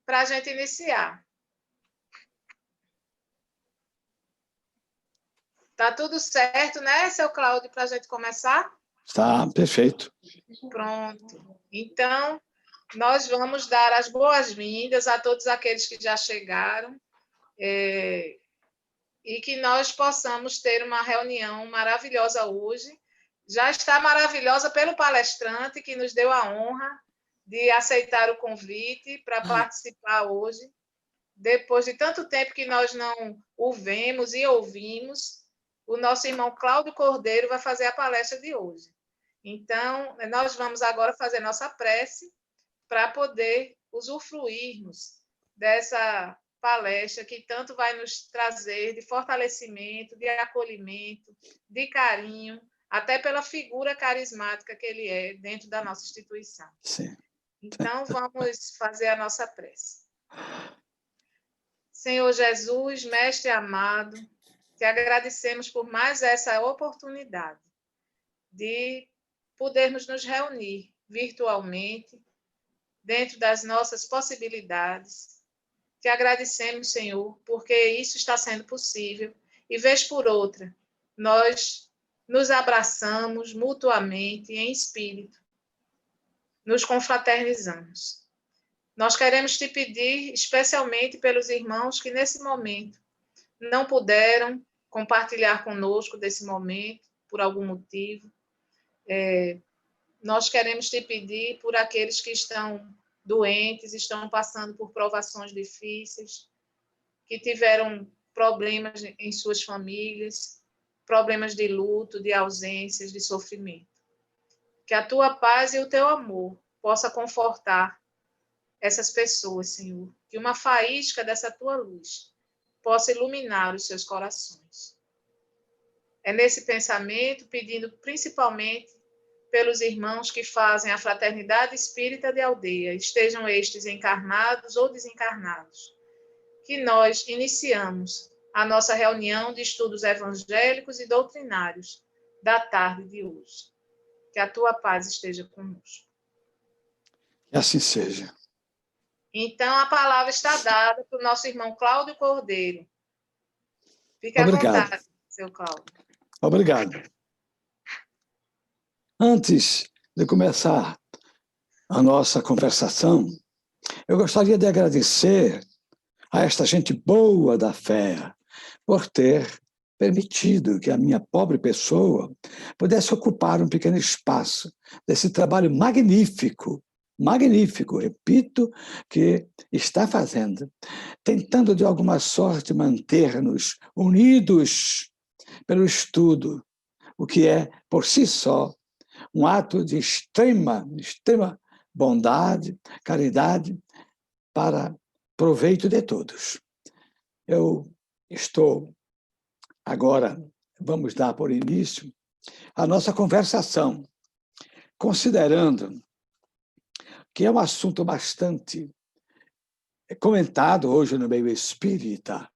para a gente iniciar. Tá tudo certo, né, seu Cláudio, para a gente começar? Tá, perfeito. Pronto. Então, nós vamos dar as boas-vindas a todos aqueles que já chegaram e que nós possamos ter uma reunião maravilhosa hoje. Já está maravilhosa pelo palestrante que nos deu a honra de aceitar o convite para participar hoje. Depois de tanto tempo que nós não o vemos e ouvimos, o nosso irmão Cláudio Cordeiro vai fazer a palestra de hoje. Então, nós vamos agora fazer nossa prece para poder usufruirmos dessa palestra que tanto vai nos trazer de fortalecimento, de acolhimento, de carinho, até pela figura carismática que ele é dentro da nossa instituição. Sim. Então, vamos fazer a nossa prece. Senhor Jesus, Mestre amado, te agradecemos por mais essa oportunidade de podermos nos reunir virtualmente, dentro das nossas possibilidades. Te agradecemos, Senhor, porque isso está sendo possível e, vez por outra, nós nos abraçamos mutuamente em espírito, nos confraternizamos. Nós queremos te pedir, especialmente pelos irmãos que, nesse momento, não puderam compartilhar conosco desse momento, por algum motivo. Nós queremos te pedir por aqueles que estão doentes, estão passando por provações difíceis, que tiveram problemas em suas famílias, problemas de luto, de ausências, de sofrimento. Que a tua paz e o teu amor possa confortar essas pessoas, Senhor. Que uma faísca dessa tua luz possa iluminar os seus corações. É nesse pensamento, pedindo principalmente pelos irmãos que fazem a fraternidade espírita de aldeia, estejam estes encarnados ou desencarnados, que nós iniciamos a nossa reunião de estudos evangélicos e doutrinários da tarde de hoje. Que a tua paz esteja conosco. Que assim seja. Então, a palavra está dada para o nosso irmão Cláudio Cordeiro. Fique Obrigado. à vontade, seu Cláudio. Obrigado. Antes de começar a nossa conversação, eu gostaria de agradecer a esta gente boa da fé por ter permitido que a minha pobre pessoa pudesse ocupar um pequeno espaço desse trabalho magnífico, repito, que está fazendo, tentando de alguma sorte manter-nos unidos pelo estudo, o que é, por si só, um ato de extrema bondade, caridade, para proveito de todos. Eu estou agora, vamos dar por início a nossa conversação, considerando que é um assunto bastante comentado hoje no meio espírita,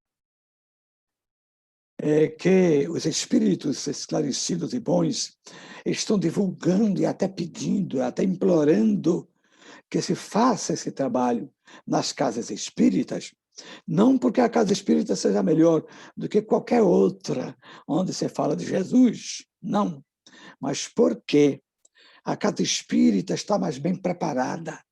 que os espíritos esclarecidos e bons estão divulgando e até pedindo, até implorando que se faça esse trabalho nas casas espíritas, não porque a casa espírita seja melhor do que qualquer outra onde se fala de Jesus, não, mas porque a casa espírita está mais bem preparada.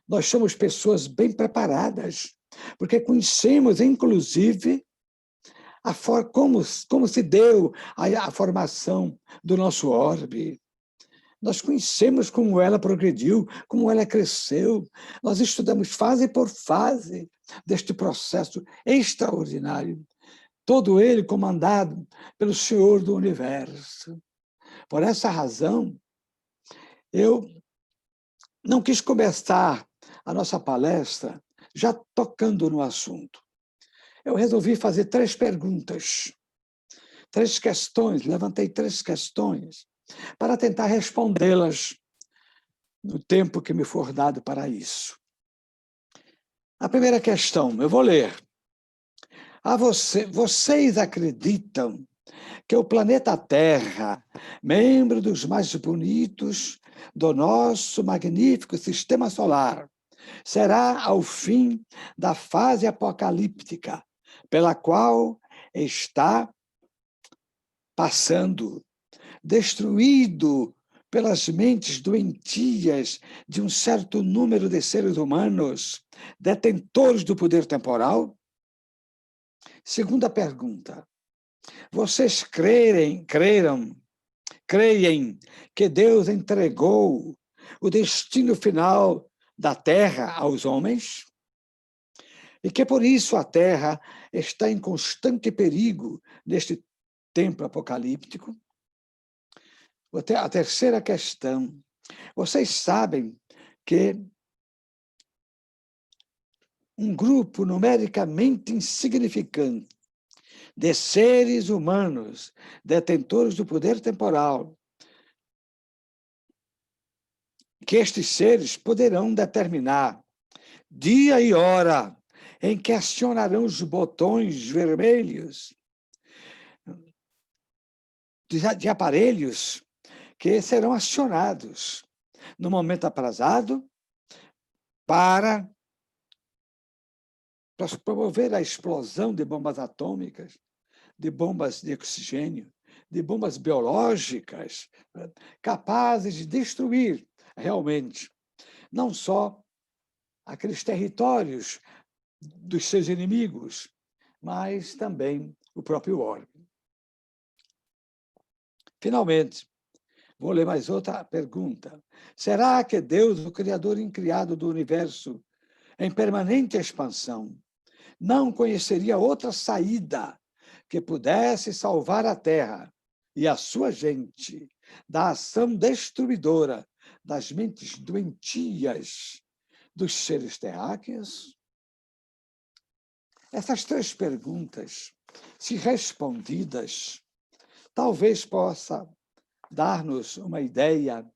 Nós somos pessoas bem preparadas, porque conhecemos, inclusive, como se deu a formação do nosso orbe. Nós conhecemos como ela progrediu, como ela cresceu. Nós estudamos fase por fase deste processo extraordinário, todo ele comandado pelo Senhor do Universo. Por essa razão, eu não quis começar a nossa palestra já tocando no assunto. Eu resolvi fazer 3 perguntas, 3 questões, levantei 3 questões para tentar respondê-las no tempo que me for dado para isso. A primeira questão, eu vou ler. Vocês acreditam que o planeta Terra, membro dos mais bonitos do nosso magnífico sistema solar, será ao fim da fase apocalíptica, pela qual está passando, destruído pelas mentes doentias de um certo número de seres humanos, detentores do poder temporal? Segunda pergunta. Vocês creem que Deus entregou o destino final da Terra aos homens? E que por isso a Terra está em constante perigo neste tempo apocalíptico? A terceira questão. Vocês sabem que um grupo numericamente insignificante de seres humanos detentores do poder temporal, que estes seres poderão determinar dia e hora em que acionarão os botões vermelhos de aparelhos que serão acionados no momento aprazado para promover a explosão de bombas atômicas, de bombas de oxigênio, de bombas biológicas, capazes de destruir realmente não só aqueles territórios dos seus inimigos, mas também o próprio órgão. Finalmente, vou ler mais outra pergunta. Será que Deus, o Criador incriado do universo, em permanente expansão, não conheceria outra saída que pudesse salvar a Terra e a sua gente da ação destruidora das mentes doentias dos seres terráqueos? Essas três perguntas, se respondidas, talvez possa dar-nos uma ideia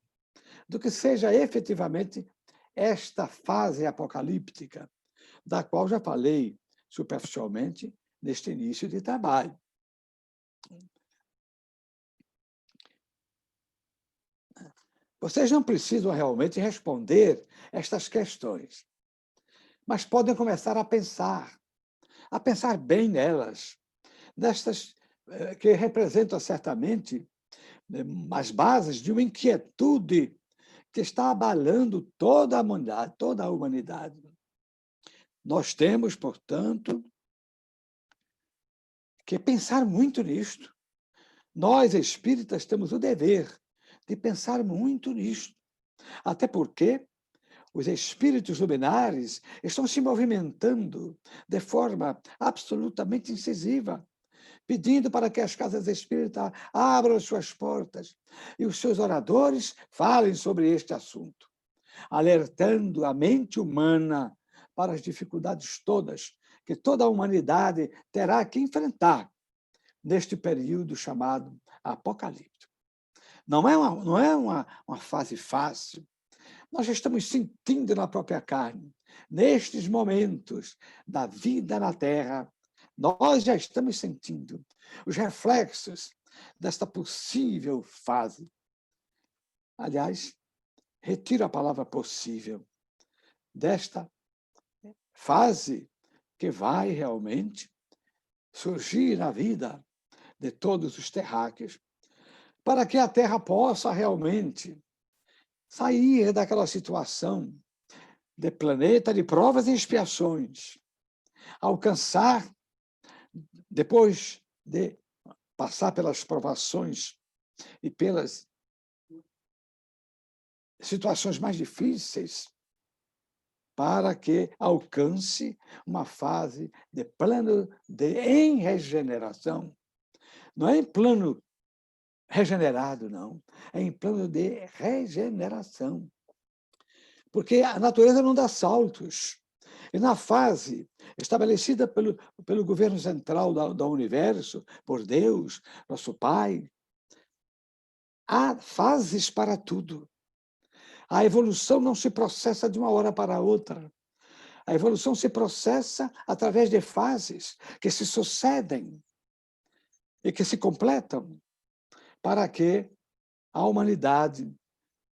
do que seja efetivamente esta fase apocalíptica, da qual já falei superficialmente neste início de trabalho. Vocês não precisam realmente responder estas questões, mas podem começar a pensar bem nelas, nestas que representam certamente as bases de uma inquietude que está abalando toda a humanidade. Nós temos, portanto, que pensar muito nisto. Nós, espíritas, temos o dever de pensar muito nisto, até porque os espíritos luminares estão se movimentando de forma absolutamente incisiva, pedindo para que as casas espíritas abram suas portas e os seus oradores falem sobre este assunto, alertando a mente humana para as dificuldades todas que toda a humanidade terá que enfrentar neste período chamado apocalíptico. Não é uma fase fácil. Nós estamos sentindo na própria carne, nestes momentos da vida na Terra, nós já estamos sentindo os reflexos desta possível fase. Aliás, retiro a palavra possível, desta fase que vai realmente surgir na vida de todos os terráqueos, para que a Terra possa realmente sair daquela situação de planeta de provas e expiações, alcançar, depois de passar pelas provações e pelas situações mais difíceis, para que alcance uma fase de plano em regeneração. Não é em plano regenerado, não. É em plano de regeneração. Porque a natureza não dá saltos. E na fase estabelecida pelo governo central do universo, por Deus, nosso Pai, há fases para tudo. A evolução não se processa de uma hora para outra. A evolução se processa através de fases que se sucedem e que se completam para que a humanidade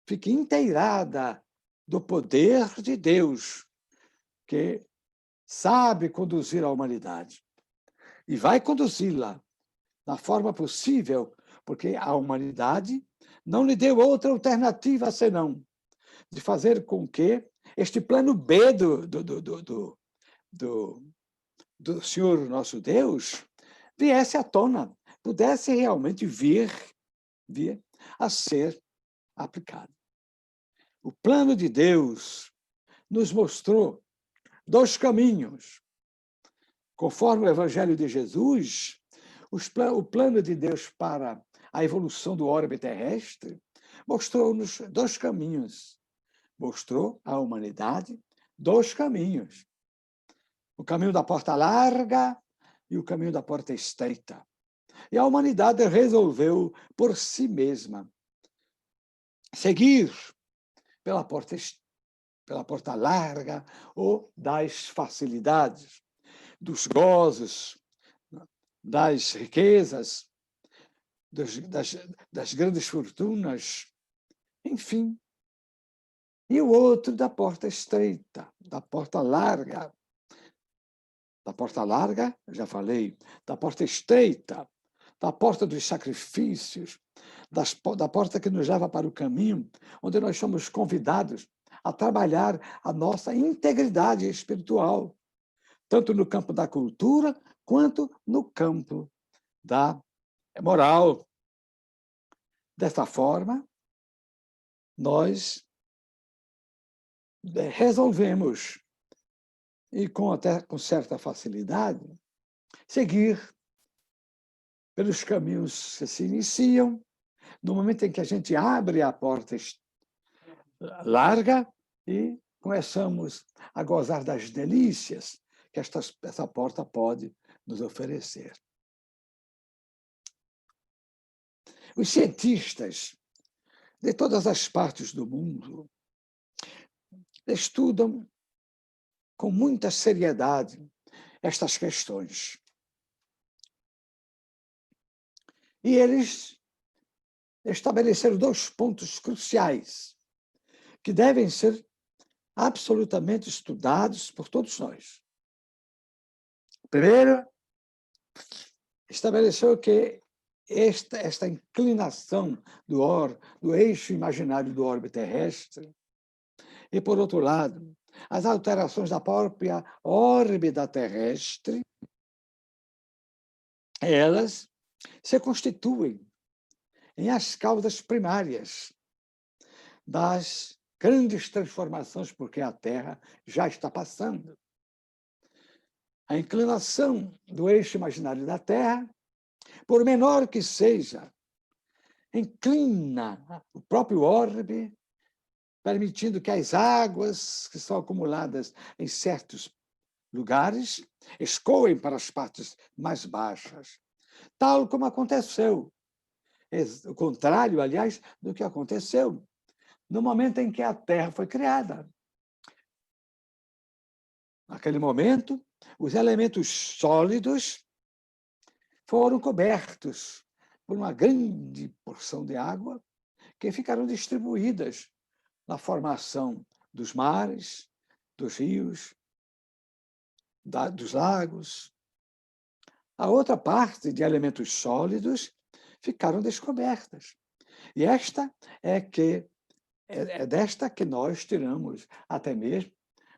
fique inteirada do poder de Deus, que sabe conduzir a humanidade e vai conduzi-la da forma possível, porque a humanidade não lhe deu outra alternativa senão de fazer com que este plano B do Senhor nosso Deus viesse à tona, pudesse realmente vir a ser aplicado. O plano de Deus nos mostrou 2 caminhos. Conforme o Evangelho de Jesus, o plano de Deus para a evolução do orbe terrestre mostrou-nos 2 caminhos. Mostrou à humanidade 2 caminhos. O caminho da porta larga e o caminho da porta estreita. E a humanidade resolveu por si mesma seguir pela porta larga ou das facilidades, dos gozos, das riquezas, das grandes fortunas, enfim. E o outro da porta estreita, da porta larga. Da porta larga, já falei, da porta estreita, da porta dos sacrifícios, da porta que nos leva para o caminho, onde nós somos convidados a trabalhar a nossa integridade espiritual, tanto no campo da cultura quanto no campo da moral. Desta forma, nós resolvemos, e até com certa facilidade, seguir pelos caminhos que se iniciam, no momento em que a gente abre a porta larga e começamos a gozar das delícias que essa porta pode nos oferecer. Os cientistas de todas as partes do mundo estudam com muita seriedade estas questões. E eles estabeleceram 2 pontos cruciais que devem ser absolutamente estudados por todos nós. Primeiro, estabeleceu que esta inclinação do eixo imaginário do orbe terrestre, e, por outro lado, as alterações da própria órbita terrestre, elas se constituem em as causas primárias das grandes transformações porque a Terra já está passando. A inclinação do eixo imaginário da Terra, por menor que seja, inclina o próprio orbe, permitindo que as águas que são acumuladas em certos lugares escoem para as partes mais baixas, tal como aconteceu. O contrário, aliás, do que aconteceu no momento em que a Terra foi criada. Naquele momento, os elementos sólidos foram cobertos por uma grande porção de água que ficaram distribuídas na formação dos mares, dos rios, dos lagos. A outra parte de elementos sólidos ficaram descobertas. E esta é desta que nós tiramos até mesmo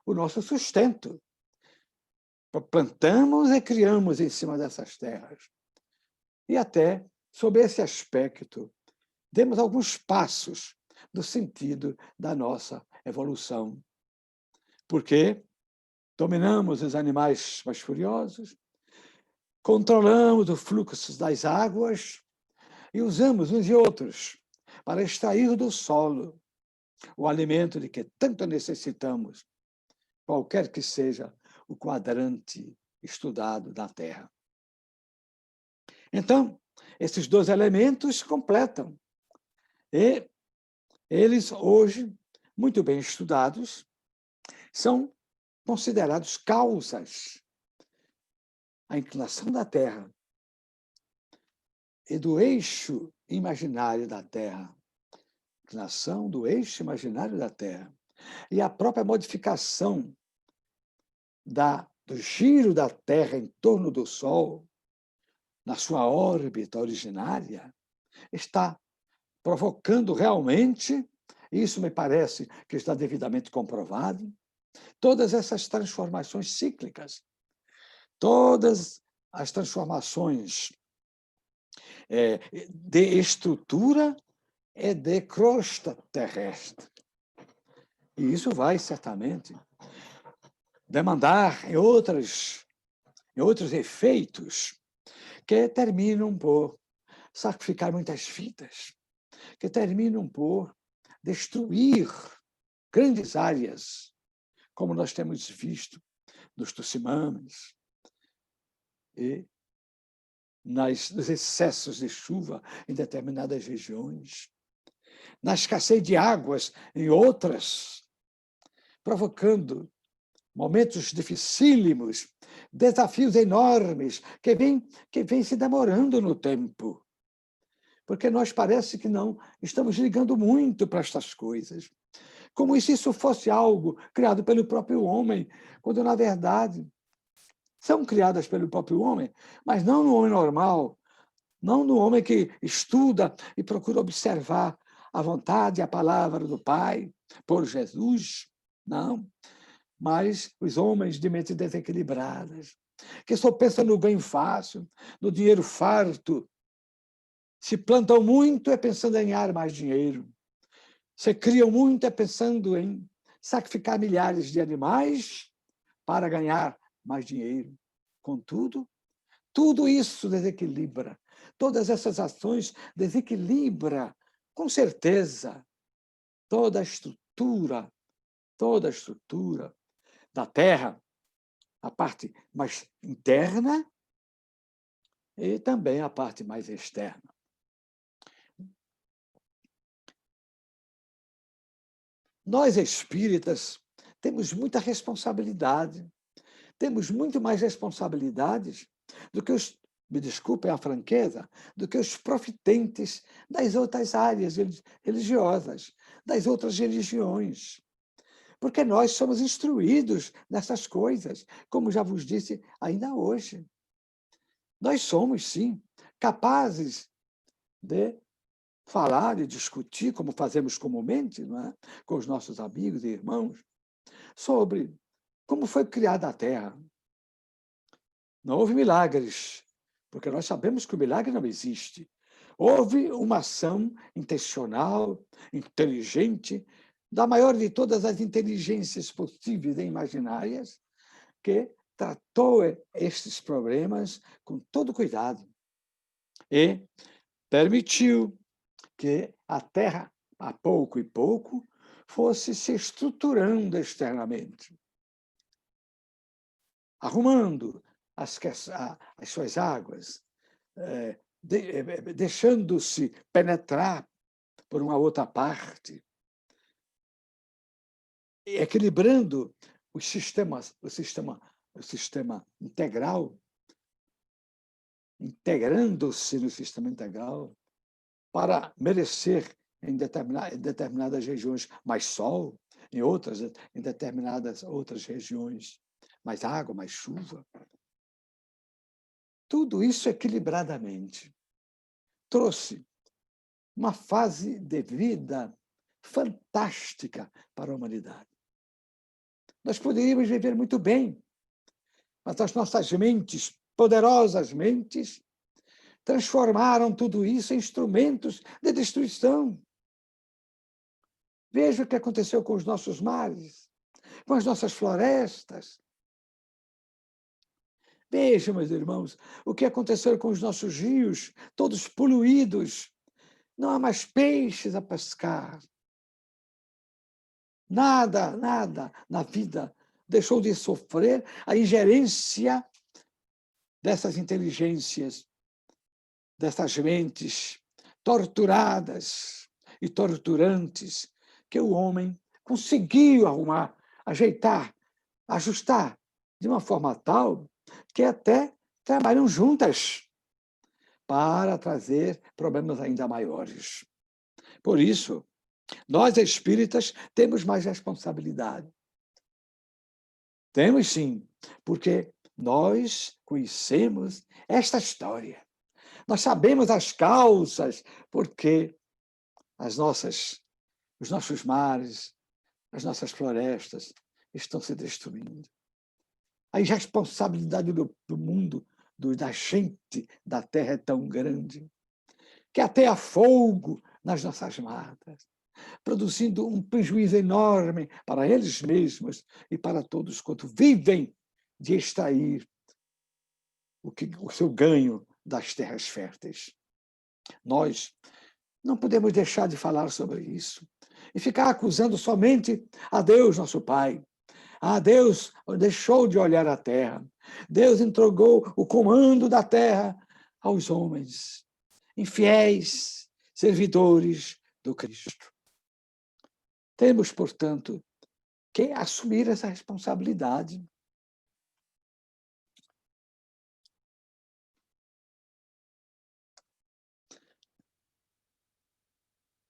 o nosso sustento. Plantamos e criamos em cima dessas terras. E até, sob esse aspecto, demos alguns passos no sentido da nossa evolução. Porque dominamos os animais mais furiosos, controlamos o fluxo das águas e usamos uns e outros para extrair do solo o alimento de que tanto necessitamos, qualquer que seja o quadrante estudado da Terra. Então, esses 2 elementos completam. E eles, hoje, muito bem estudados, são considerados causas. A inclinação da Terra e do eixo imaginário da Terra. Inclinação do eixo imaginário da Terra E a própria modificação do giro da Terra em torno do Sol, na sua órbita originária, está provocando realmente, isso me parece que está devidamente comprovado, todas essas transformações cíclicas, todas as transformações de estrutura e de crosta terrestre. E isso vai, certamente, demandar em outros efeitos que terminam por sacrificar muitas vidas, que terminam por destruir grandes áreas, como nós temos visto nos Tucimames e nos excessos de chuva em determinadas regiões, na escassez de águas em outras, provocando momentos dificílimos, desafios enormes que vêm se demorando no tempo. Porque nós parece que não estamos ligando muito para estas coisas. Como se isso fosse algo criado pelo próprio homem, quando, na verdade, são criadas pelo próprio homem, mas não no homem normal, não no homem que estuda e procura observar a vontade e a palavra do Pai por Jesus, não. Mas os homens de mente desequilibradas, que só pensam no bem fácil, no dinheiro farto, se plantam muito é pensando em ganhar mais dinheiro, se criam muito é pensando em sacrificar milhares de animais para ganhar mais dinheiro. Contudo, tudo isso desequilibra, todas essas ações desequilibram, com certeza, toda a estrutura da Terra, a parte mais interna e também a parte mais externa. Nós, espíritas, temos muita responsabilidade, temos muito mais responsabilidades do que me desculpem a franqueza, do que os profitentes das outras áreas religiosas, das outras religiões. Porque nós somos instruídos nessas coisas, como já vos disse ainda hoje. Nós somos, sim, capazes de falar e discutir, como fazemos comumente, não é? Com os nossos amigos e irmãos, sobre como foi criada a Terra. Não houve milagres, porque nós sabemos que o milagre não existe. Houve uma ação intencional, inteligente, da maior de todas as inteligências possíveis e imaginárias, que tratou estes problemas com todo cuidado e permitiu que a Terra, a pouco e pouco, fosse se estruturando externamente, arrumando as suas águas, deixando-se penetrar por uma outra parte, equilibrando o sistema integral, integrando-se no sistema integral, para merecer em determinadas regiões mais sol, em determinadas outras regiões mais água, mais chuva. Tudo isso equilibradamente trouxe uma fase de vida fantástica para a humanidade. Nós poderíamos viver muito bem, mas as nossas mentes, poderosas mentes, transformaram tudo isso em instrumentos de destruição. Veja o que aconteceu com os nossos mares, com as nossas florestas. Veja, meus irmãos, o que aconteceu com os nossos rios, todos poluídos. Não há mais peixes a pescar. Nada na vida deixou de sofrer a ingerência dessas inteligências, dessas mentes torturadas e torturantes que o homem conseguiu arrumar, ajeitar, ajustar de uma forma tal que até trabalham juntas para trazer problemas ainda maiores. Por isso, Nós, espíritas, temos mais responsabilidade. Temos sim, porque nós conhecemos esta história. Nós sabemos as causas porque os nossos mares, as nossas florestas estão se destruindo. A irresponsabilidade do mundo, da gente, da terra é tão grande que até há fogo nas nossas matas, produzindo um prejuízo enorme para eles mesmos e para todos quanto vivem de extrair o seu ganho das terras férteis. Nós não podemos deixar de falar sobre isso e ficar acusando somente a Deus, nosso Pai. Ah, Deus deixou de olhar a terra. Deus entregou o comando da terra aos homens, infiéis, servidores do Cristo. Temos, portanto, que assumir essa responsabilidade.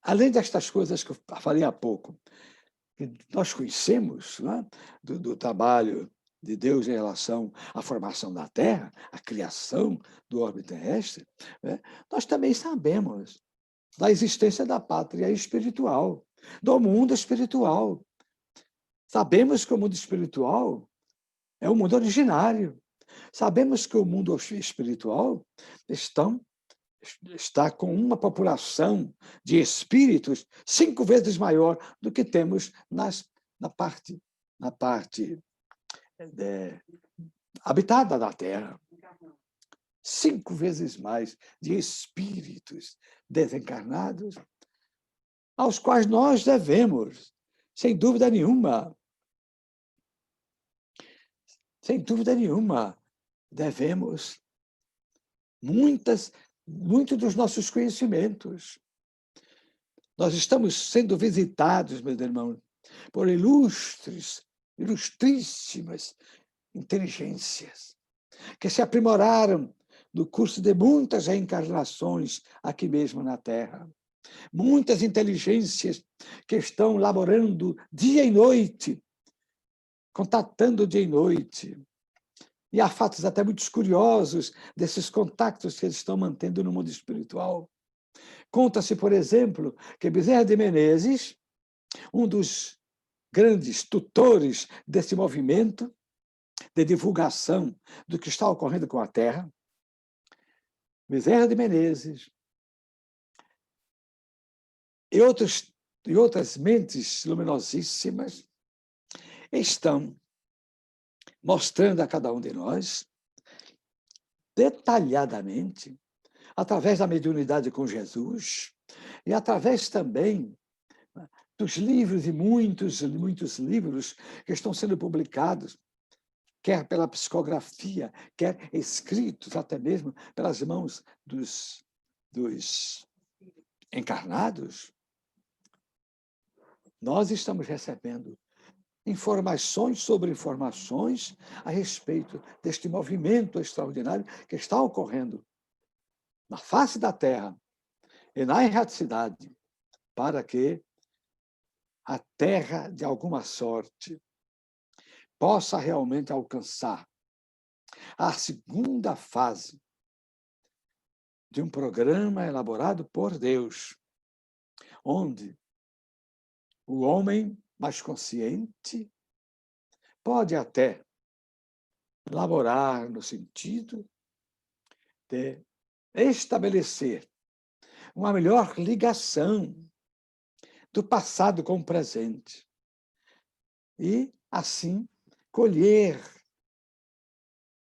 Além destas coisas que eu falei há pouco, que nós conhecemos, né, do trabalho de Deus em relação à formação da Terra, à criação do orbe terrestre, né, nós também sabemos da existência da pátria espiritual, do mundo espiritual. Sabemos que o mundo espiritual é o mundo originário. Sabemos que o mundo espiritual está com uma população de espíritos 5 vezes maior do que temos na parte habitada da Terra. 5 vezes mais de espíritos desencarnados, aos quais nós devemos, sem dúvida nenhuma, devemos muito dos nossos conhecimentos. Nós estamos sendo visitados, meus irmãos, por ilustríssimas inteligências que se aprimoraram no curso de muitas reencarnações aqui mesmo na Terra. Muitas inteligências que estão laborando dia e noite, contatando dia e noite. E há fatos até muito curiosos desses contatos que eles estão mantendo no mundo espiritual. Conta-se, por exemplo, que Bezerra de Menezes, um dos grandes tutores desse movimento de divulgação do que está ocorrendo com a Terra, Bezerra de Menezes e outras mentes luminosíssimas estão mostrando a cada um de nós, detalhadamente, através da mediunidade com Jesus e através também dos livros e muitos livros que estão sendo publicados, quer pela psicografia, quer escritos até mesmo pelas mãos dos encarnados, nós estamos recebendo informações sobre informações a respeito deste movimento extraordinário que está ocorrendo na face da Terra e na erraticidade, para que a Terra, de alguma sorte, possa realmente alcançar a segunda fase de um programa elaborado por Deus, onde o homem mais consciente pode até laborar no sentido de estabelecer uma melhor ligação do passado com o presente e, assim, colher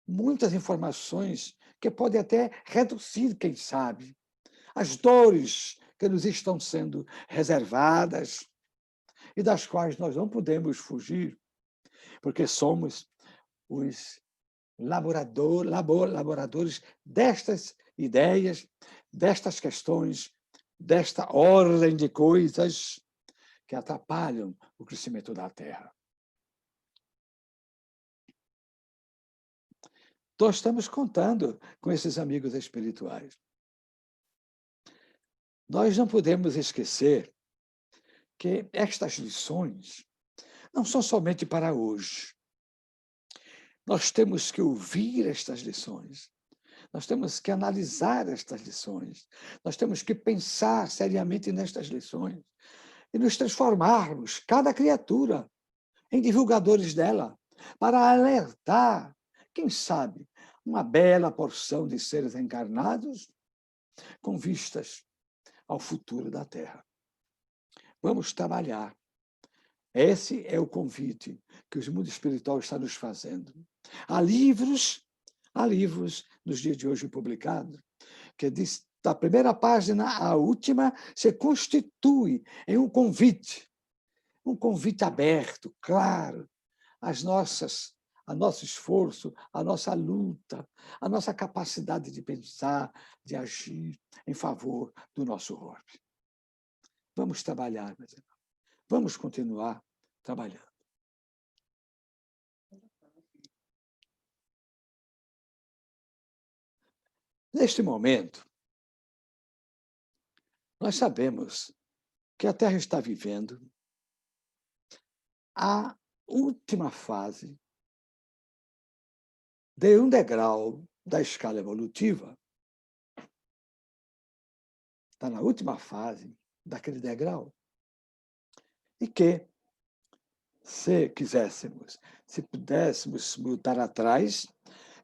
muitas informações que podem até reduzir, quem sabe, as dores que nos estão sendo reservadas e das quais nós não podemos fugir, porque somos os laboradores destas ideias, destas questões, desta ordem de coisas que atrapalham o crescimento da Terra. Nós estamos contando com esses amigos espirituais. Nós não podemos esquecer que estas lições não são somente para hoje. Nós temos que ouvir estas lições. Nós temos que analisar estas lições. Nós temos que pensar seriamente nestas lições e nos transformarmos, cada criatura, em divulgadores dela, para alertar, quem sabe, uma bela porção de seres encarnados com vistas ao futuro da Terra. Vamos trabalhar. Esse é o convite que o mundo espiritual está nos fazendo. Há livros nos dias de hoje publicados, que diz, da primeira página à última, se constitui em um convite aberto, claro, a nosso esforço, a nossa luta, a nossa capacidade de pensar, de agir em favor do nosso orbe. Vamos trabalhar, meus irmãos. Vamos continuar trabalhando. Neste momento, nós sabemos que a Terra está vivendo a última fase de um degrau da escala evolutiva. Está na última fase daquele degrau. E que, se quiséssemos, se pudéssemos voltar atrás,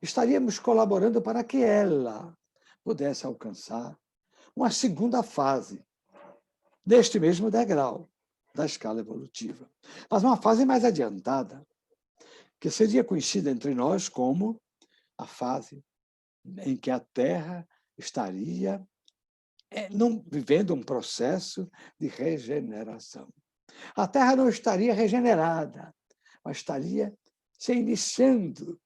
estaríamos colaborando para que ela pudesse alcançar uma segunda fase deste mesmo degrau da escala evolutiva. Mas uma fase mais adiantada, que seria conhecida entre nós como a fase em que a Terra estaria vivendo um processo de regeneração. A Terra não estaria regenerada, mas estaria se iniciando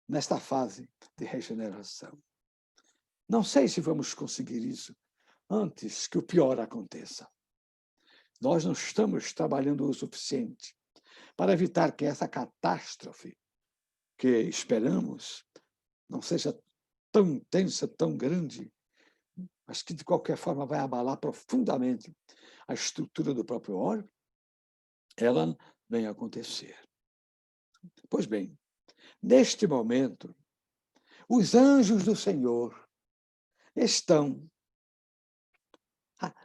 nesta fase de regeneração. Não sei se vamos conseguir isso antes que o pior aconteça. Nós não estamos trabalhando o suficiente para evitar que essa catástrofe que esperamos não seja tão intensa, tão grande, mas que, de qualquer forma, vai abalar profundamente a estrutura do próprio orbe, ela vem acontecer. Pois bem, neste momento, os anjos do Senhor estão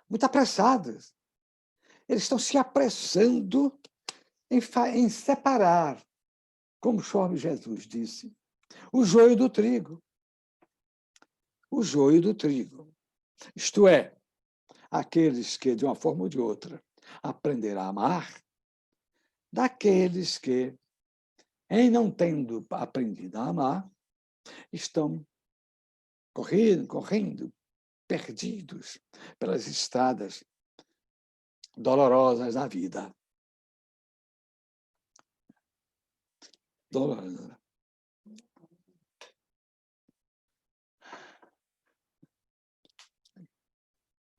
muito apressados. Eles estão se apressando em separar, como o Jesus disse, o joio do trigo. O joio do trigo. Isto é, aqueles que, de uma forma ou de outra, aprenderam a amar, daqueles que, em não tendo aprendido a amar, estão correndo, perdidos pelas estradas dolorosas da vida. Dolorosa.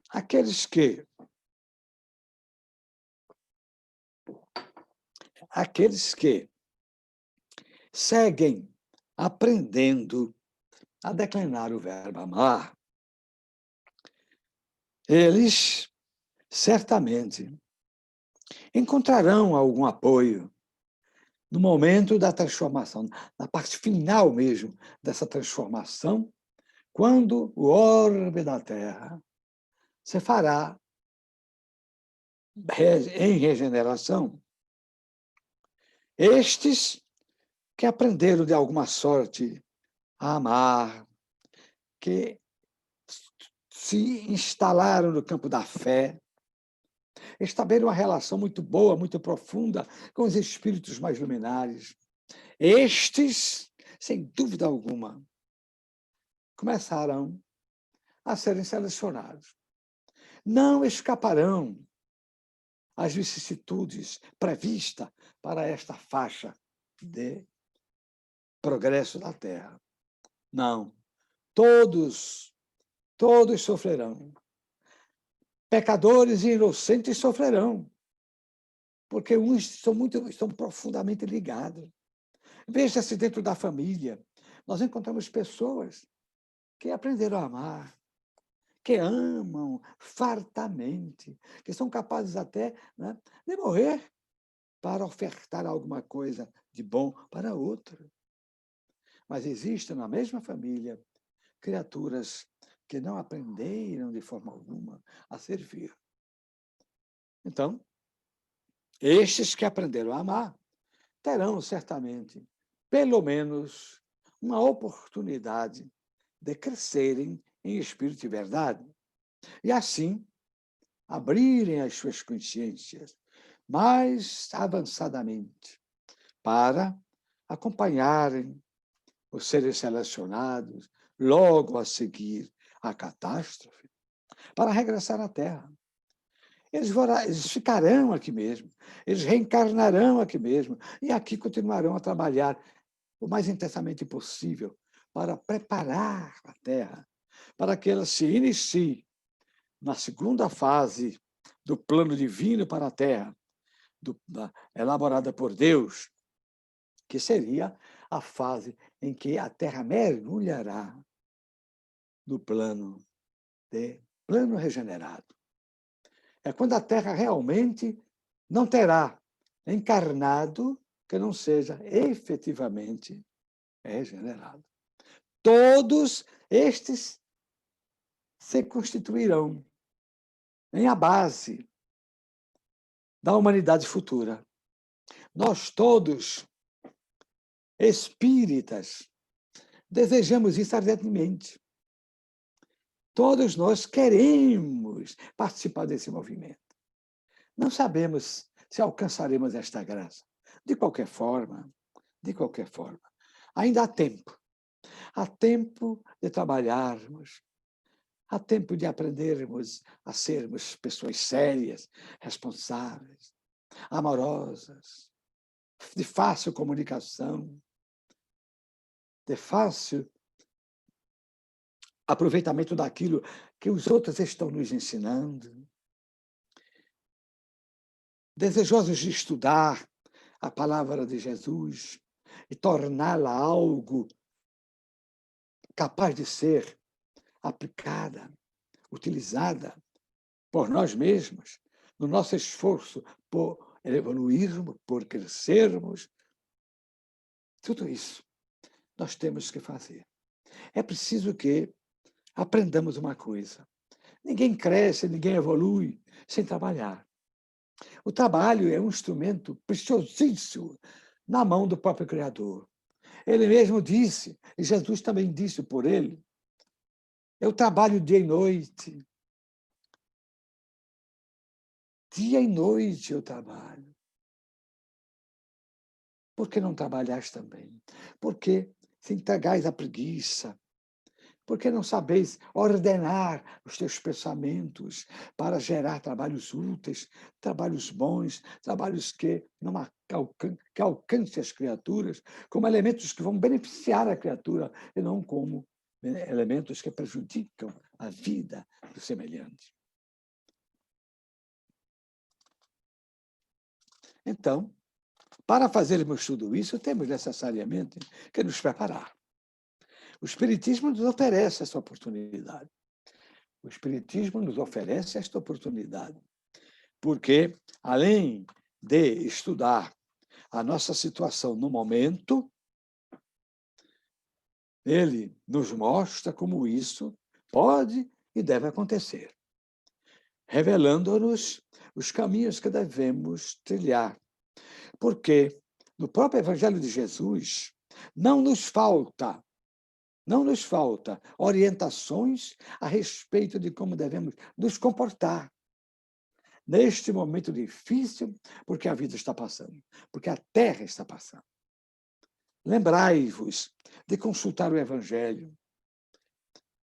Aqueles que seguem aprendendo a declinar o verbo amar, eles certamente encontrarão algum apoio no momento da transformação, na parte final mesmo dessa transformação, quando o orbe da Terra se fará em regeneração. Estes que aprenderam de alguma sorte a amar, que se instalaram no campo da fé, estabeleceram uma relação muito boa, muito profunda com os espíritos mais luminares. Estes, sem dúvida alguma, começarão a serem selecionados. Não escaparão às vicissitudes previstas para esta faixa de progresso da Terra. Não. Todos sofrerão. Pecadores e inocentes sofrerão, porque uns estão profundamente ligados. Veja-se dentro da família, nós encontramos pessoas que aprenderam a amar, que amam fartamente, que são capazes até, né, de morrer para ofertar alguma coisa de bom para outra. Mas existem na mesma família criaturas que não aprenderam de forma alguma a servir. Então, estes que aprenderam a amar terão certamente, pelo menos, uma oportunidade de crescerem em espírito e verdade, e assim abrirem as suas consciências mais avançadamente para acompanharem os seres selecionados logo a seguir a catástrofe, para regressar à Terra. Eles ficarão aqui mesmo, eles reencarnarão aqui mesmo, e aqui continuarão a trabalhar o mais intensamente possível para preparar a Terra, para que ela se inicie na segunda fase do plano divino para a Terra, elaborada por Deus, que seria a fase em que a Terra mergulhará no plano regenerado. É quando a Terra realmente não terá encarnado que não seja efetivamente regenerado. Todos estes se constituirão em a base da humanidade futura. Nós todos, espíritas, desejamos isso ardentemente. Todos nós queremos participar desse movimento. Não sabemos se alcançaremos esta graça. De qualquer forma, ainda há tempo. Há tempo de trabalharmos, há tempo de aprendermos a sermos pessoas sérias, responsáveis, amorosas, de fácil comunicação, de fácil aproveitamento daquilo que os outros estão nos ensinando, desejosos de estudar a palavra de Jesus e torná-la algo capaz de ser aplicada, utilizada por nós mesmos, no nosso esforço por evoluirmos, por crescermos. Tudo isso nós temos que fazer. É preciso que aprendamos uma coisa. Ninguém cresce, ninguém evolui sem trabalhar. O trabalho é um instrumento preciosíssimo na mão do próprio Criador. Ele mesmo disse, e Jesus também disse por ele, eu trabalho dia e noite. Dia e noite eu trabalho. Por que não trabalhais também? Por que se entregais à preguiça? Por que não sabeis ordenar os teus pensamentos para gerar trabalhos úteis, trabalhos bons, trabalhos que alcancem as criaturas como elementos que vão beneficiar a criatura e não como elementos que prejudicam a vida do semelhante? Então, para fazermos tudo isso, temos necessariamente que nos preparar. O Espiritismo nos oferece essa oportunidade. O Espiritismo nos oferece esta oportunidade, porque, além de estudar a nossa situação no momento, ele nos mostra como isso pode e deve acontecer, revelando-nos os caminhos que devemos trilhar. Porque no próprio Evangelho de Jesus não nos falta orientações a respeito de como devemos nos comportar neste momento difícil, porque a vida está passando, porque a Terra está passando. Lembrai-vos de consultar o Evangelho.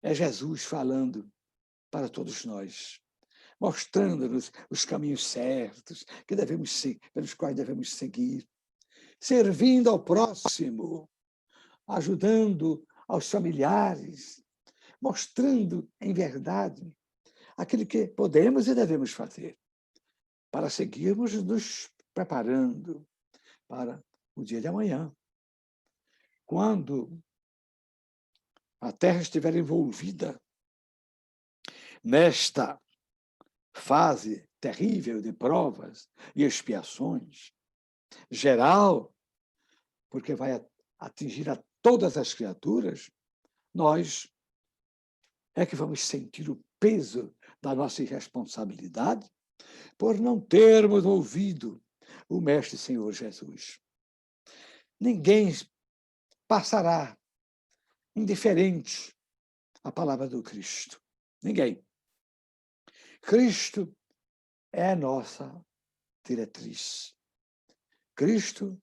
É Jesus falando para todos nós, mostrando-nos os caminhos certos pelos quais devemos seguir, servindo ao próximo, ajudando aos familiares, mostrando em verdade aquilo que podemos e devemos fazer para seguirmos nos preparando para o dia de amanhã. Quando a Terra estiver envolvida nesta fase terrível de provas e expiações, geral, porque vai atingir a todas as criaturas, nós é que vamos sentir o peso da nossa irresponsabilidade por não termos ouvido o Mestre Senhor Jesus. Ninguém passará indiferente à palavra do Cristo. Ninguém. Cristo é a nossa diretriz. Cristo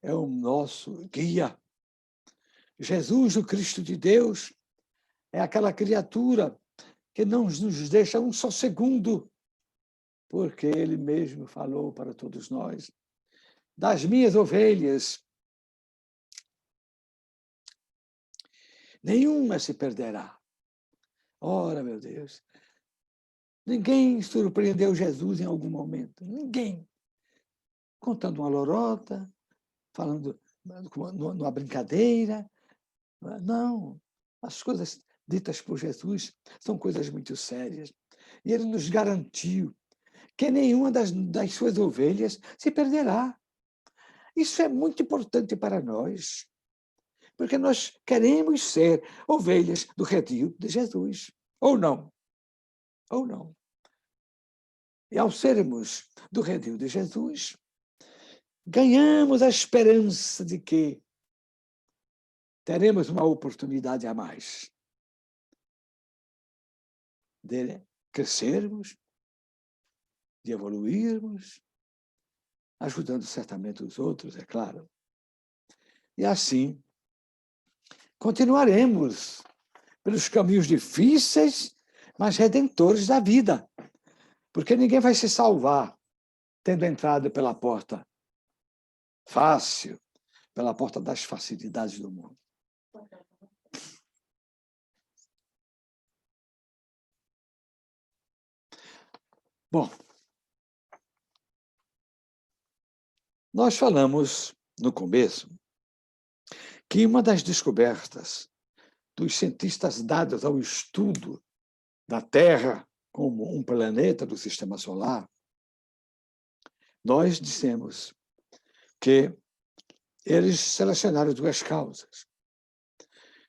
é o nosso guia. Jesus, o Cristo de Deus, é aquela criatura que não nos deixa um só segundo, porque ele mesmo falou para todos nós: das minhas ovelhas, nenhuma se perderá. Ora, meu Deus, ninguém surpreendeu Jesus em algum momento. Ninguém. Contando uma lorota, falando numa brincadeira. Não. As coisas ditas por Jesus são coisas muito sérias. E ele nos garantiu que nenhuma das suas ovelhas se perderá. Isso é muito importante para nós, porque nós queremos ser ovelhas do redil de Jesus. Ou não. Ou não. E ao sermos do redil de Jesus, ganhamos a esperança de que teremos uma oportunidade a mais de crescermos, de evoluirmos, ajudando certamente os outros, é claro. E assim, continuaremos pelos caminhos difíceis, mas redentores da vida, porque ninguém vai se salvar tendo entrado pela porta fácil, pela porta das facilidades do mundo. Bom, nós falamos no começo que uma das descobertas dos cientistas dadas ao estudo da Terra como um planeta do Sistema Solar, nós dissemos que eles selecionaram duas causas: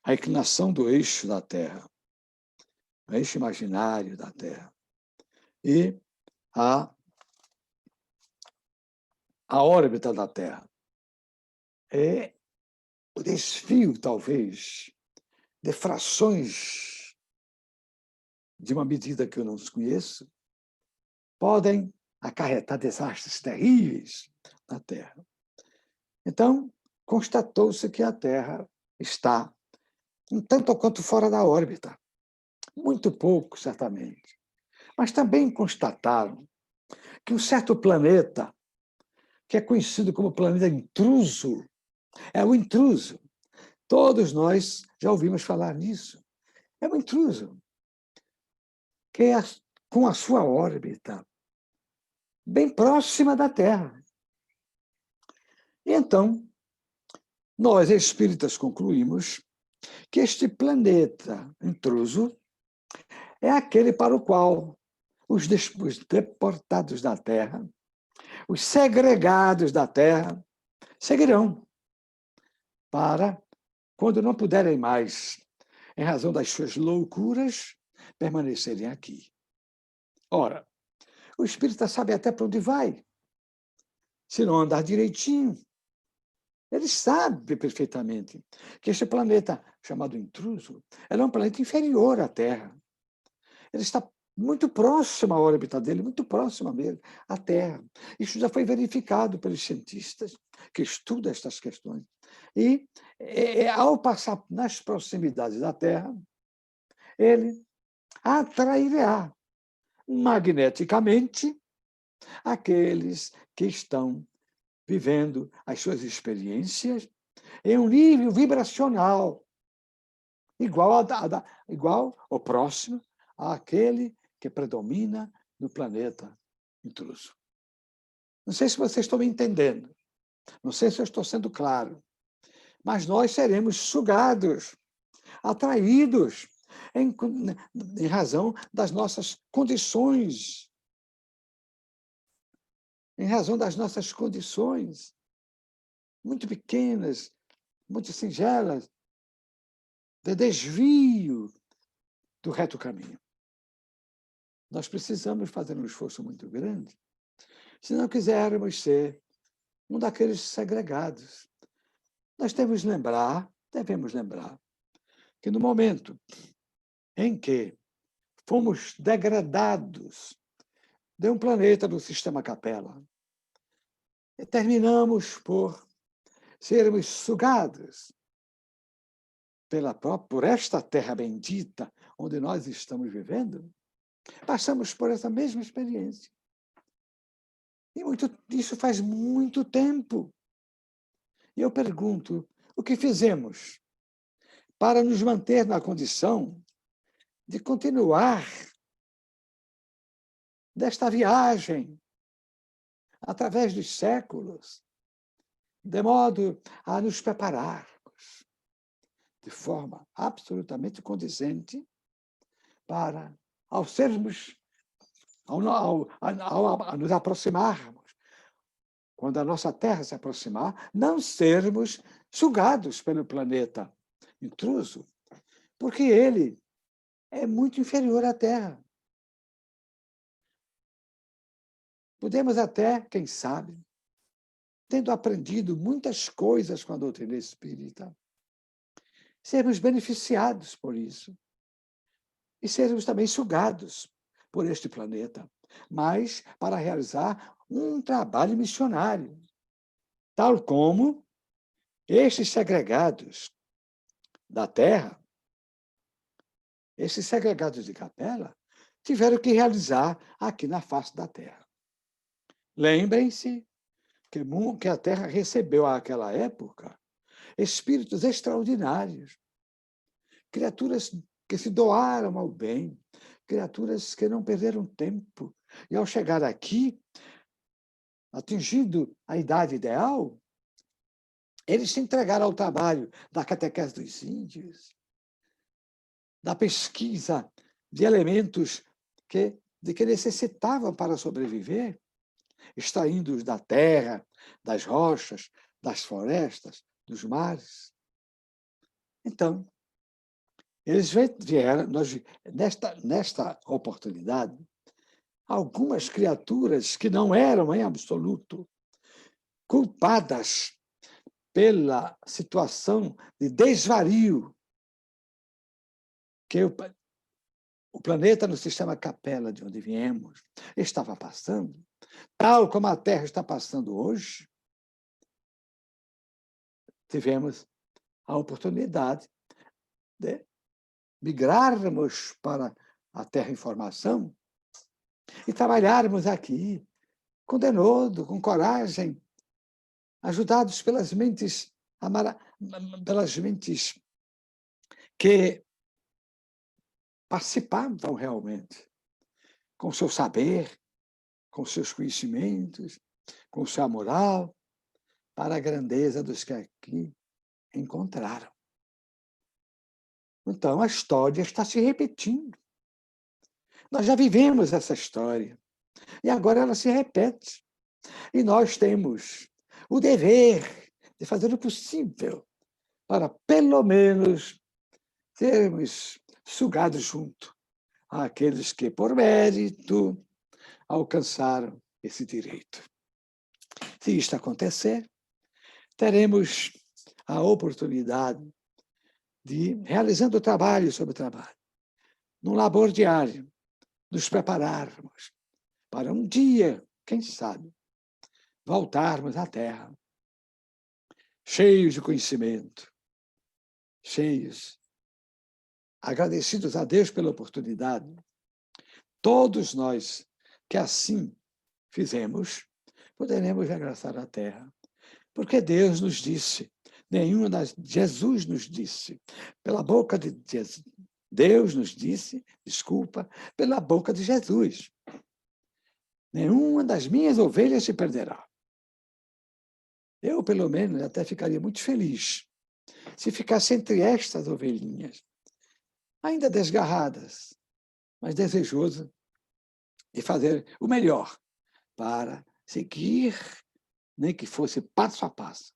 a inclinação do eixo da Terra, o eixo imaginário da Terra, e a órbita da Terra. É o desvio, talvez, de frações de uma medida que eu não conheço, podem acarretar desastres terríveis na Terra. Então, constatou-se que a Terra está um tanto quanto fora da órbita. Muito pouco, certamente. Mas também constataram que um certo planeta, que é conhecido como planeta intruso, é o intruso. Todos nós já ouvimos falar nisso. É um intruso, que é com a sua órbita bem próxima da Terra. E então, nós espíritas concluímos que este planeta intruso é aquele para o qual os deportados da Terra, os segregados da Terra, seguirão para, quando não puderem mais, em razão das suas loucuras, permanecerem aqui. Ora, o espírita sabe até para onde vai, se não andar direitinho. Ele sabe perfeitamente que este planeta, chamado intruso, é um planeta inferior à Terra. Ele está muito próximo à órbita dele, muito próximo mesmo à Terra. Isso já foi verificado pelos cientistas que estudam estas questões. E, ao passar nas proximidades da Terra, ele atrairá magneticamente aqueles que estão vivendo as suas experiências em um nível vibracional igual ou próximo àquele que predomina no planeta intruso. Não sei se vocês estão me entendendo, não sei se eu estou sendo claro, mas nós seremos sugados, atraídos em razão das nossas condições. Em razão das nossas condições muito pequenas, muito singelas, de desvio do reto caminho. Nós precisamos fazer um esforço muito grande se não quisermos ser um daqueles segregados. Nós devemos lembrar que no momento em que fomos degradados de um planeta do sistema Capella, terminamos por sermos sugados por esta terra bendita onde nós estamos vivendo, passamos por essa mesma experiência. E isso faz muito tempo. E eu pergunto, o que fizemos para nos manter na condição de continuar desta viagem através dos séculos, de modo a nos prepararmos de forma absolutamente condizente para, ao nos aproximarmos, quando a nossa Terra se aproximar, não sermos sugados pelo planeta intruso, porque ele é muito inferior à Terra. Podemos até, quem sabe, tendo aprendido muitas coisas com a doutrina espírita, sermos beneficiados por isso e sermos também sugados por este planeta, mas para realizar um trabalho missionário, tal como estes segregados da Terra, esses segregados de Capella, tiveram que realizar aqui na face da Terra. Lembrem-se que a Terra recebeu, àquela época, espíritos extraordinários, criaturas que se doaram ao bem, criaturas que não perderam tempo. E, ao chegar aqui, atingindo a idade ideal, eles se entregaram ao trabalho da catequese dos índios, da pesquisa de elementos de que necessitavam para sobreviver, extraindo-os da terra, das rochas, das florestas, dos mares. Então, eles vieram, nesta oportunidade, algumas criaturas que não eram, em absoluto, culpadas pela situação de desvario que o planeta no sistema Capella, de onde viemos, estava passando, tal como a Terra está passando hoje, tivemos a oportunidade de migrarmos para a Terra Informação e trabalharmos aqui com denodo, com coragem, ajudados pelas mentes que participavam realmente, com seu saber, com seus conhecimentos, com sua moral, para a grandeza dos que aqui encontraram. Então, a história está se repetindo. Nós já vivemos essa história, e agora ela se repete. E nós temos o dever de fazer o possível para, pelo menos, sermos sugados junto àqueles que, por mérito, alcançaram esse direito. Se isto acontecer, teremos a oportunidade de, realizando trabalho sobre trabalho, num labor diário, nos prepararmos para um dia, quem sabe, voltarmos à Terra, cheios de conhecimento, cheios, agradecidos a Deus pela oportunidade. Todos nós que assim fizemos, poderemos regressar à Terra. Porque Deus nos disse, Jesus nos disse, pela boca de Jesus, Deus nos disse, pela boca de Jesus: nenhuma das minhas ovelhas se perderá. Eu, pelo menos, até ficaria muito feliz se ficasse entre estas ovelhinhas, ainda desgarradas, mas desejoso de fazer o melhor para seguir, nem que fosse passo a passo,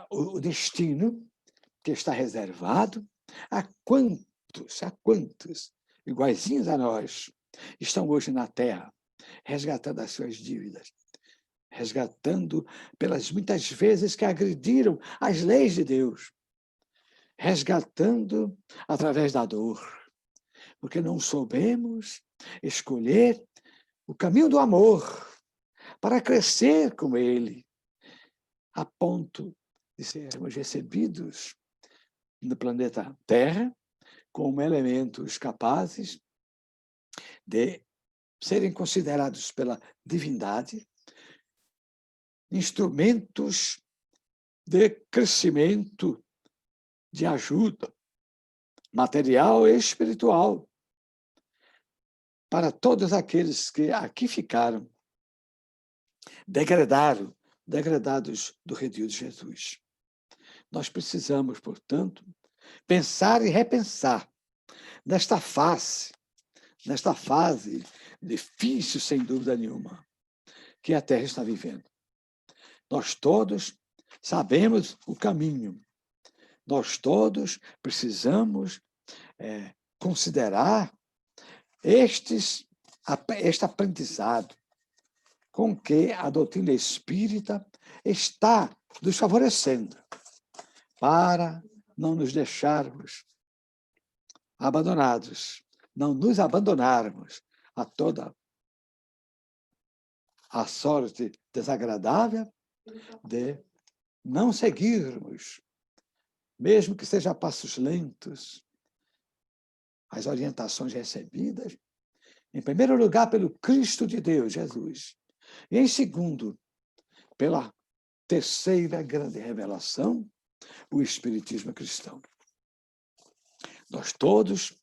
o destino que está reservado a quantos, iguaizinhos a nós, estão hoje na Terra, resgatando as suas dívidas, resgatando pelas muitas vezes que agrediram as leis de Deus, resgatando através da dor, porque não soubemos escolher o caminho do amor para crescer com Ele, a ponto de sermos recebidos no planeta Terra como elementos capazes de serem considerados pela divindade instrumentos de crescimento, de ajuda material e espiritual para todos aqueles que aqui ficaram degradados do redil de Jesus. Nós precisamos, portanto, pensar e repensar nesta fase difícil, sem dúvida nenhuma, que a Terra está vivendo. Nós todos sabemos o caminho. Nós todos precisamos considerar este aprendizado com que a doutrina espírita está nos favorecendo para não nos deixarmos abandonados, não nos abandonarmos a toda a sorte desagradável de não seguirmos, mesmo que seja a passos lentos, as orientações recebidas, em primeiro lugar, pelo Cristo de Deus, Jesus, e em segundo, pela terceira grande revelação, o Espiritismo cristão. Nós todos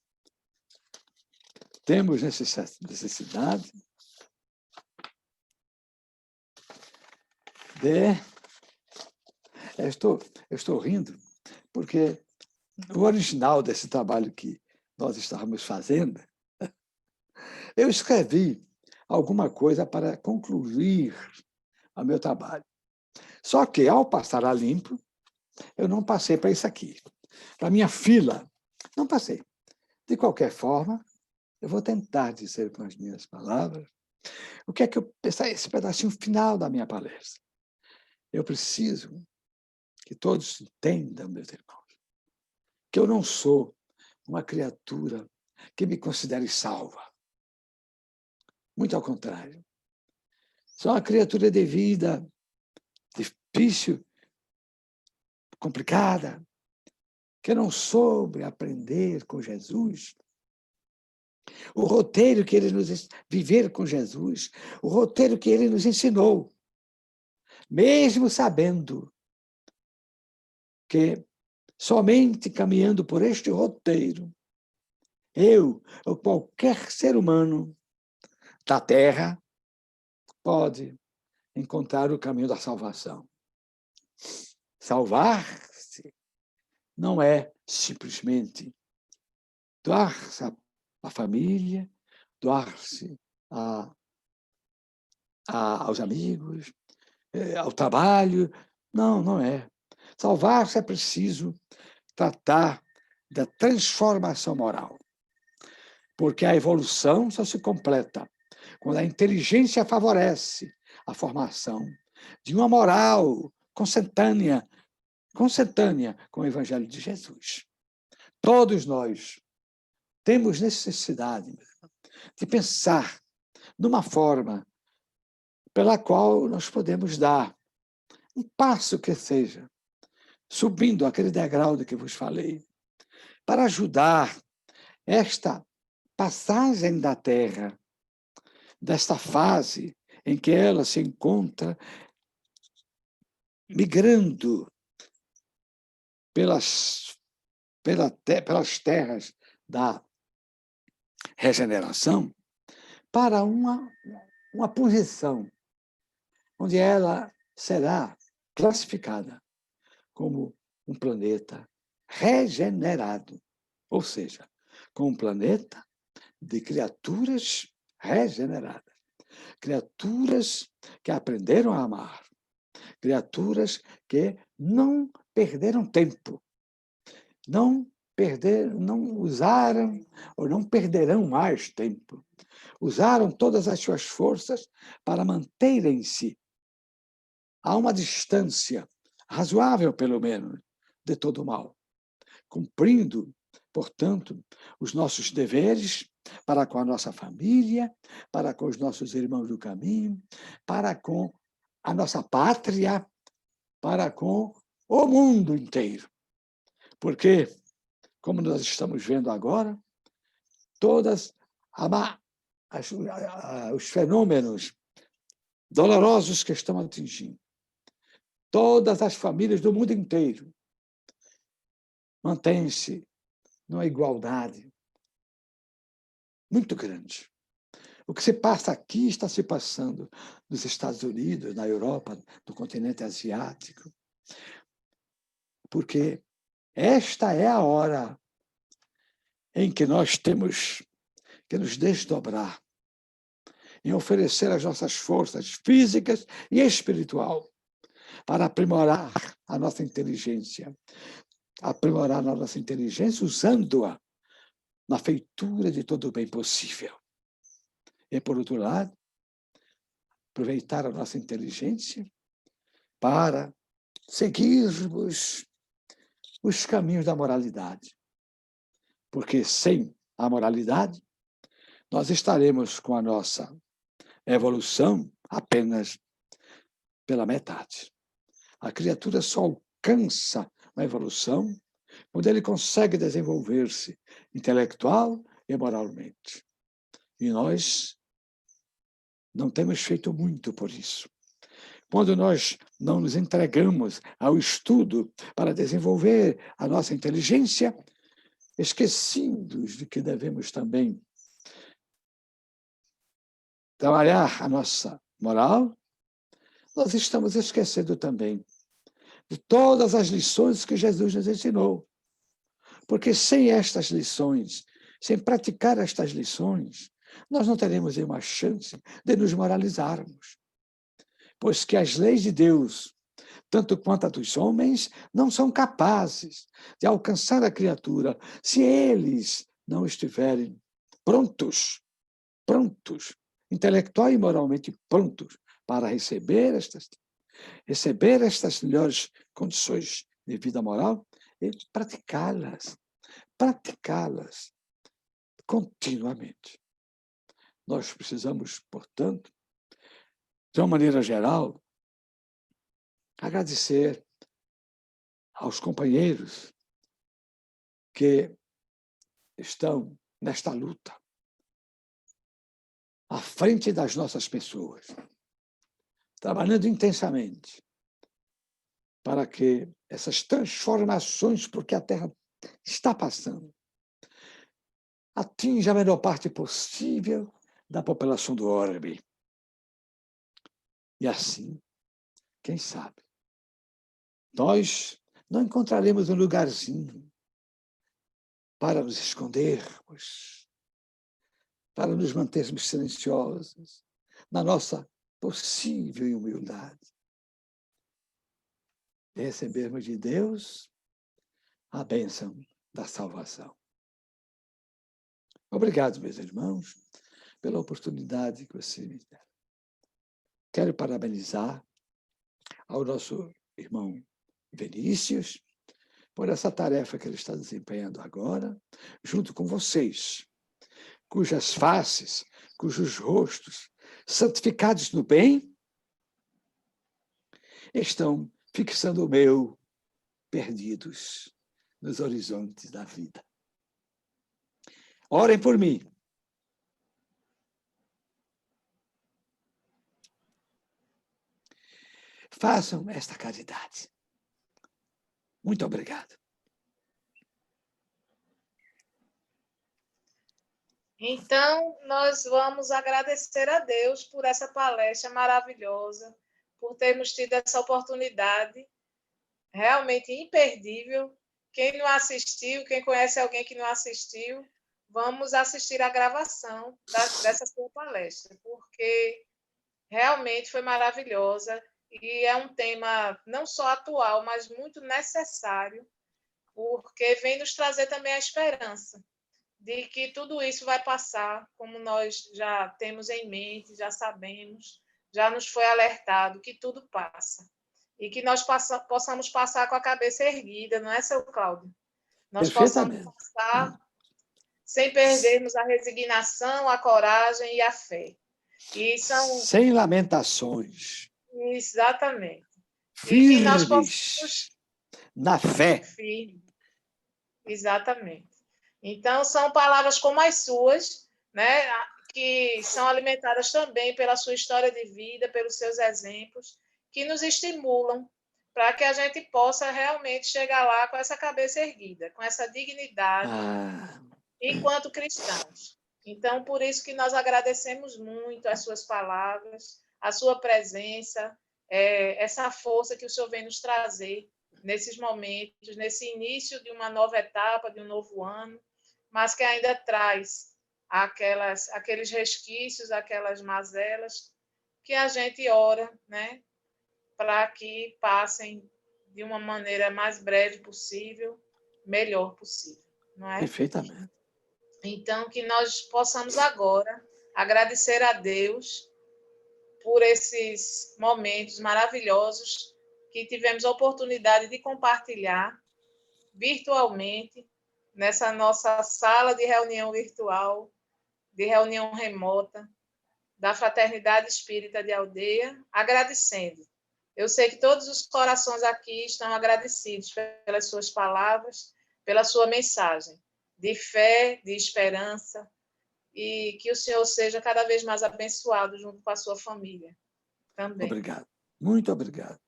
temos necessidade de... Eu estou rindo, porque o original desse trabalho que nós estávamos fazendo, eu escrevi alguma coisa para concluir o meu trabalho. Só que, ao passar a limpo, eu não passei para isso aqui. Para a minha fila, não passei. De qualquer forma, eu vou tentar dizer com as minhas palavras o que é que eu pensei, esse pedacinho final da minha palestra. Eu preciso que todos entendam, meus irmãos, que eu não sou uma criatura que me considere salva. Muito ao contrário. Sou uma criatura de vida difícil, complicada, que não soube aprender com Jesus. O roteiro que ele nos viver com Jesus, o roteiro que ele nos ensinou, mesmo sabendo que somente caminhando por este roteiro, eu ou qualquer ser humano da Terra pode encontrar o caminho da salvação. Salvar-se não é simplesmente doar-se à família, doar-se aos amigos, ao trabalho. Não, não é. Salvar-se é preciso tratar da transformação moral, porque a evolução só se completa quando a inteligência favorece a formação de uma moral consentânea com o Evangelho de Jesus. Todos nós temos necessidade de pensar numa forma pela qual nós podemos dar um passo que seja, subindo aquele degrau de que vos falei, para ajudar esta passagem da Terra, desta fase em que ela se encontra migrando pelas terras da regeneração para uma posição onde ela será classificada como um planeta regenerado, ou seja, com um planeta de criaturas regeneradas, criaturas que aprenderam a amar, criaturas que não perderam tempo, não usaram ou não perderão mais tempo. Usaram todas as suas forças para manterem-se a uma distância razoável, pelo menos, de todo o mal, cumprindo, portanto, os nossos deveres para com a nossa família, para com os nossos irmãos do caminho, para com a nossa pátria, para com o mundo inteiro. Porque, como nós estamos vendo agora, todas os fenômenos dolorosos que estão atingindo todas as famílias do mundo inteiro mantêm-se numa igualdade muito grande. O que se passa aqui está se passando nos Estados Unidos, na Europa, no continente asiático, porque esta é a hora em que nós temos que nos desdobrar, em oferecer as nossas forças físicas e espiritual para aprimorar a nossa inteligência, usando-a na feitura de todo o bem possível. E, por outro lado, aproveitar a nossa inteligência para seguirmos os caminhos da moralidade. Porque sem a moralidade, nós estaremos com a nossa evolução apenas pela metade. A criatura só alcança uma evolução quando ele consegue desenvolver-se intelectual e moralmente. E nós não temos feito muito por isso. Quando nós não nos entregamos ao estudo para desenvolver a nossa inteligência, esquecidos de que devemos também trabalhar a nossa moral, nós estamos esquecendo também de todas as lições que Jesus nos ensinou. Porque sem estas lições, sem praticar estas lições, nós não teremos nenhuma chance de nos moralizarmos. Pois que as leis de Deus, tanto quanto a dos homens, não são capazes de alcançar a criatura se eles não estiverem prontos, intelectual e moralmente prontos para receber estas melhores condições de vida moral e praticá-las continuamente. Nós precisamos, portanto, de uma maneira geral, agradecer aos companheiros que estão nesta luta, à frente das nossas pessoas, trabalhando intensamente para que essas transformações, porque a Terra está passando, atinja a menor parte possível da população do orbe. E assim, quem sabe, nós não encontraremos um lugarzinho para nos escondermos, para nos mantermos silenciosos, na nossa possível humildade. E recebermos de Deus a bênção da salvação. Obrigado, meus irmãos, pela oportunidade que você me deu. Quero parabenizar ao nosso irmão Vinícius por essa tarefa que ele está desempenhando agora, junto com vocês, cujas faces, cujos rostos, santificados no bem, estão fixando o meu, perdidos nos horizontes da vida. Orem por mim. Façam esta caridade. Muito obrigado. Então, nós vamos agradecer a Deus por essa palestra maravilhosa, por termos tido essa oportunidade realmente imperdível Quem não assistiu, quem conhece alguém que não assistiu, vamos assistir a gravação dessa sua palestra, porque realmente foi maravilhosa e é um tema não só atual, mas muito necessário, porque vem nos trazer também a esperança de que tudo isso vai passar, como nós já temos em mente, já sabemos, já nos foi alertado que tudo passa. E que nós possamos passar com a cabeça erguida, não é, seu Cláudio? Nós possamos Perfeitamente. passar sem perdermos a resignação, a coragem e a fé. E são... Sem lamentações. Exatamente. E que nós Firmes possamos... na fé. Firme. Exatamente. Então, são palavras como as suas, né, que são alimentadas também pela sua história de vida, pelos seus exemplos, que nos estimulam para que a gente possa realmente chegar lá com essa cabeça erguida, com essa dignidade, enquanto cristãos. Então, por isso que nós agradecemos muito as suas palavras, a sua presença, essa força que o Senhor vem nos trazer nesses momentos, nesse início de uma nova etapa, de um novo ano, mas que ainda traz aqueles resquícios, aquelas mazelas que a gente ora, né, para que passem de uma maneira mais breve possível, melhor possível, não é? Perfeitamente. Então, que nós possamos agora agradecer a Deus por esses momentos maravilhosos que tivemos a oportunidade de compartilhar virtualmente nessa nossa sala de reunião virtual, de reunião remota, da Fraternidade Espírita de Aldeia, agradecendo. Eu sei que todos os corações aqui estão agradecidos pelas suas palavras, pela sua mensagem de fé, de esperança, e que o Senhor seja cada vez mais abençoado junto com a sua família também. Obrigado. Muito obrigado.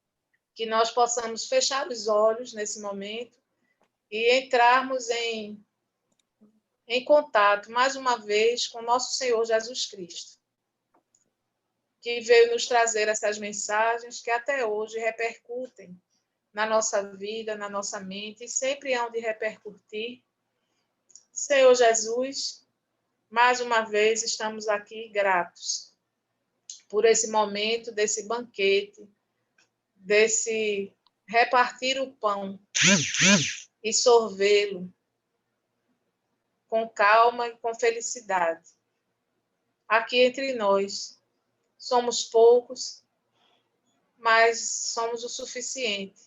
Que nós possamos fechar os olhos nesse momento e entrarmos em contato, mais uma vez, com nosso Senhor Jesus Cristo, que veio nos trazer essas mensagens que até hoje repercutem na nossa vida, na nossa mente, e sempre hão de repercutir. Senhor Jesus, mais uma vez estamos aqui gratos por esse momento, desse banquete, desse repartir o pão e sorvê-lo com calma e com felicidade. Aqui entre nós, somos poucos, mas somos o suficiente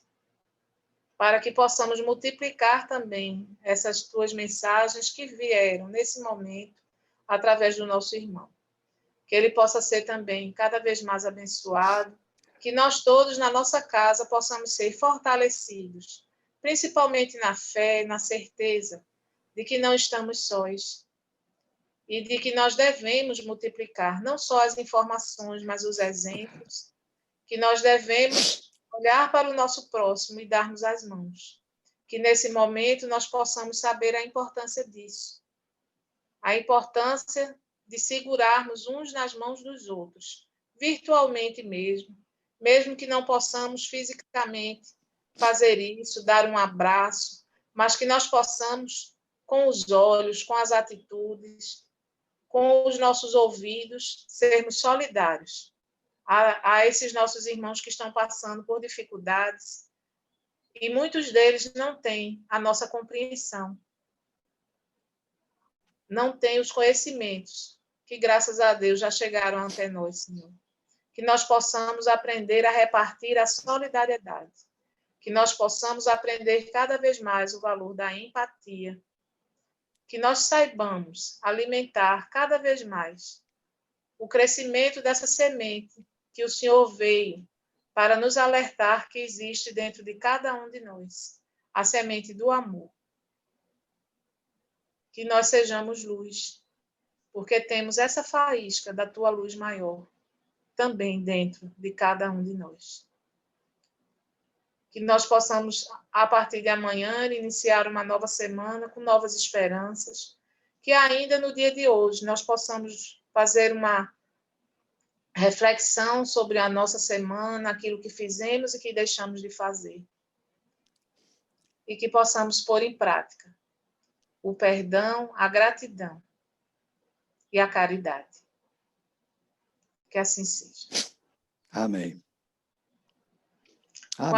para que possamos multiplicar também essas tuas mensagens que vieram nesse momento através do nosso irmão. Que ele possa ser também cada vez mais abençoado, que nós todos na nossa casa possamos ser fortalecidos, principalmente na fé, na certeza de que não estamos sós e de que nós devemos multiplicar não só as informações, mas os exemplos, que nós devemos olhar para o nosso próximo e darmos as mãos. Que nesse momento nós possamos saber a importância disso, a importância de segurarmos uns nas mãos dos outros, virtualmente mesmo, mesmo que não possamos fisicamente fazer isso, dar um abraço, mas que nós possamos, com os olhos, com as atitudes, com os nossos ouvidos, sermos solidários a esses nossos irmãos que estão passando por dificuldades, e muitos deles não têm a nossa compreensão, não têm os conhecimentos que, graças a Deus, já chegaram até nós, Senhor. Que nós possamos aprender a repartir a solidariedade, que nós possamos aprender cada vez mais o valor da empatia, que nós saibamos alimentar cada vez mais o crescimento dessa semente que o Senhor veio para nos alertar que existe dentro de cada um de nós, a semente do amor. Que nós sejamos luz, porque temos essa faísca da tua luz maior também dentro de cada um de nós. Que nós possamos, a partir de amanhã, iniciar uma nova semana com novas esperanças, que ainda no dia de hoje nós possamos fazer uma reflexão sobre a nossa semana, aquilo que fizemos e que deixamos de fazer. e que possamos pôr em prática o perdão, a gratidão e a caridade. Que assim seja. Amém. Com